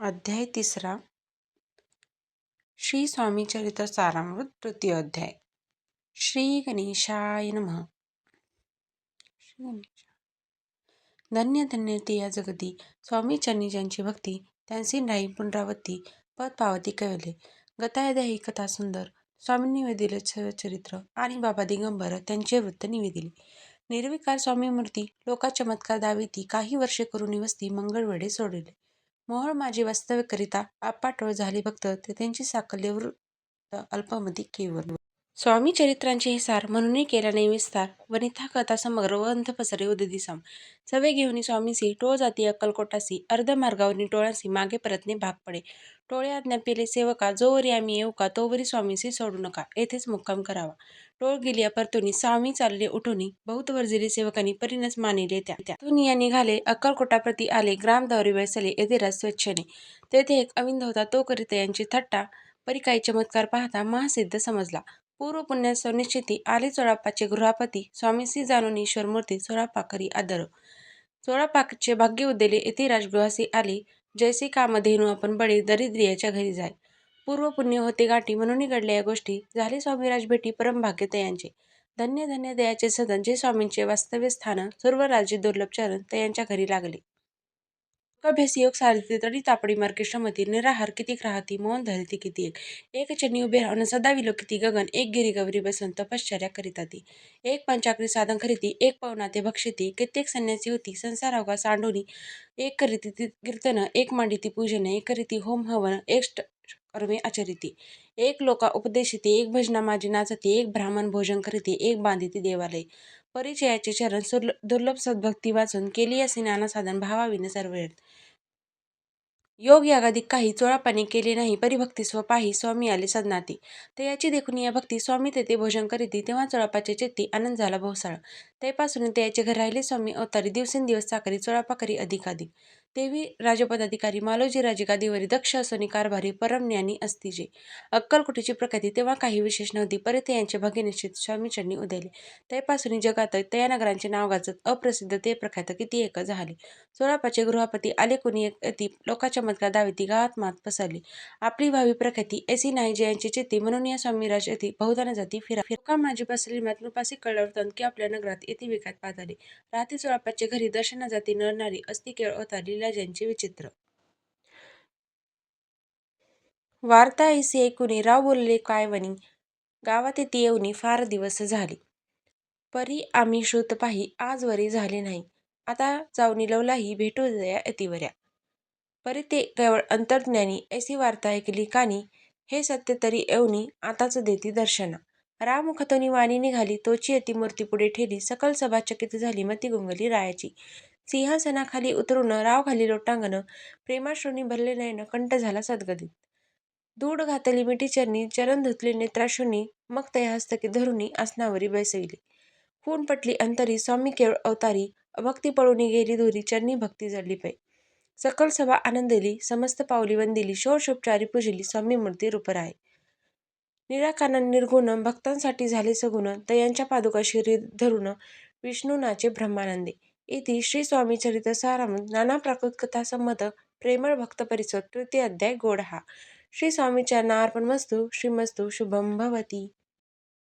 अध्याय 3. श्री स्वामी चरित्र सारामृत तृतीय अध्याय. श्री गणेशाय नमः. श्री गणेश धन्य धन्य ते या जगती स्वामी चरणी ज्यांची भक्ती, त्यांची नाही पुनरावृत्ती पद पावती कळले. गतायद्या ही कथा सुंदर, स्वामींनी वेदिले चरित्र आणि बाबा दिगंबर त्यांचे वृत्त निवेदिले. निर्विकार स्वामी मूर्ती लोका चमत्कार दाविती, काही वर्षे करून निवसती मंगळवेढे सोडिले. मोहळ माझी वास्तव्य करिता आपाटोळ झाले भक्त, ते त्यांची साकल्य वृत्त अल्पमती केवळ. स्वामी चरित्रांचे हे सार म्हणूनही केला नाही विस्तार, वनिता कथा समग्र व अंत पसरे उददी साम. सवे घेऊनी स्वामीसी टोळ जाती अक्कलकोटासी, अर्ध मार्गावरी टोळांसी मागे परतणे भाग पडे. टोळे आज्ञा पेले सेवका, जोवरी आम्ही येऊ का तोवरी स्वामीसी सोडू नका, येथेच मुक्काम करावा. टोळ गेली परतुनी स्वामी चालले उठुनी, बहुत वर्जिले सेवकांनी परिणस मानिले त्या. तुनिया निघाले अक्कलकोटाप्रती आले, ग्राम दौरी वैसले येथे राज स्वेच्छेने. तेथे एक अविंद होता तो करीत यांची थट्टा, परी काही चमत्कार पाहता महासिद्ध समजला. पूर्व पुण्यास निश्चिती आले चोळाप्पाचे गृहापती, स्वामीसी जाणून ईश्वर मूर्ती चोळाप्पा करी आदर. चोळाप्पाचे भाग्य उद्देले येथे राजगृहासी आले, जैसे कामधेनू आपण बळे दरिद्रियाच्या घरी जाय. पूर्व पुण्य होते गाठी म्हणून घडल्या या गोष्टी, झाले स्वामीराज भेटी परम भाग्य तयांचे. धन्य धन्य दयाचे सदन जे स्वामींचे वास्तव्य स्थान, सर्व राज्य दुर्लभ चरण तयांच्या घरी लागले. अभ्यासी योग सारथी तडी तापडी मार्गे श्रमती, निराहार किती राहती मौन धरती किती एक चरणी उभे राहून सदा विलोकिती गगन, एक गिरी गौरी बसून तपश्चर्या करीताती. एक पंचाग्नी साधन करीती, एक पवनाते भक्षिती, कित्येक संन्यासी होती संसार अवघा सांडूनी. एक करीती कीर्तन, एक मांडिती पूजन, एक करीती होम हवन, एक कर्मे आचरिती. एक लोका उपदेशिती, एक भजना माझी नाचती, एक ब्राह्मण भोजन करीती, एक बांधिती देवालय. परिचयाचे चरण दुर्लभ सद्भक्ती वाचून, केली असे नाना साधन भावाविने सर्व वेळ. योग यागादिक काही चोळाप्पाने केले नाही, परिभक्ती स्वपाही स्वामी आले सदनाती. तयाची देखून या भक्ती स्वामी तेथे भोजन करीती, तेव्हा चोळाप्पाचे चित्ती आनंद झाला बहुसाळ. तैपासून तयाचे घर राहिले स्वामी अवतारी, दिवसेंदिवस चाकरी चोळाप्पा करी अधिकाधिक. देवी राजपदाधिकारी मालोजी राजे गादीवरी, दक्ष असोनी कारभारी परम ज्ञानी असतीजे. अक्कलकोटीची प्रख्याती तेव्हा काही विशेष नव्हती, परी तयांचे भाग्यनिश्चित स्वामी चरणी उदयले. तैपासून जगात तयानगरांचे नाव गाजत, अप्रसिद्ध ते प्रख्यात किती एक झाले. चोळाप्पाचे गृहापती आले कुणी येती, लोका चमत्कार दाविती गावात मात पसरली. आपली व्हावी प्रख्याती ऐसी नाही जयांची चित्ती, म्हणून या स्वामीराज येती बहुधा न जाती फिरा. लोका माझी पसरली मात नृपासी कळलं वृत्तांत, की आपल्या नगरात येथे विख्यात पाताले. राहते चोळाप्पाचे घरी दर्शना जाती नर नारी, असती केवळ अवतार लीला ज्यांची विचित्र. वार्ता ऐसी ऐकुनी राव बोलले काय वनी, गावात येती येऊनी फार दिवस झाले. परी आम्ही श्रुत पाही आजवरी झाले नाही, आता जाऊनी लवलाही भेटू दया यतिवर्या. परी ते केवळ अंतर्ज्ञानी ऐसी वार्ता ऐकली कानी, हे सत्य तरी येऊनी आताच देती दर्शना. राव मुखातून वाणी निघाली, तोची यती मूर्ती पुढे ठेली, सकल सभा चकित झाली मती गुंगली रायाची. सिंहासनाखाली उतरून राव घाली लोटांगण, प्रेमाश्रूंनी भरले नयन कंठ झाला सद्गदित. धूळ घातली मिठी चरणी, चरण धुतले नेत्राश्रूंनी, मग तया हस्तकी धरुनी आसनावरी बैसविले. खून पटली अंतरी स्वामी केवळ अवतारी, अभक्ती पळूनी गेली दूरी चरणी भक्ती जडली पै. सकल सभा आनंदिली, समस्त पावली वंदिली, षोडशोपचारी पूजिली स्वामी मूर्ती रूपराय. निराकारण निर्गुण भक्तांसाठी झाले सगुण, तयांच्या पादुका शिरी धरून विष्णू नाचे ब्रह्मानंदे. इति श्री स्वामी चरित्र सारामृत नाना प्राकृत कथा संमत प्रेमळ भक्त परिसर तृतीय अध्याय गोड हा. श्री स्वामी चरणार्पणमस्तु. श्रीमस्तु शुभम भवती.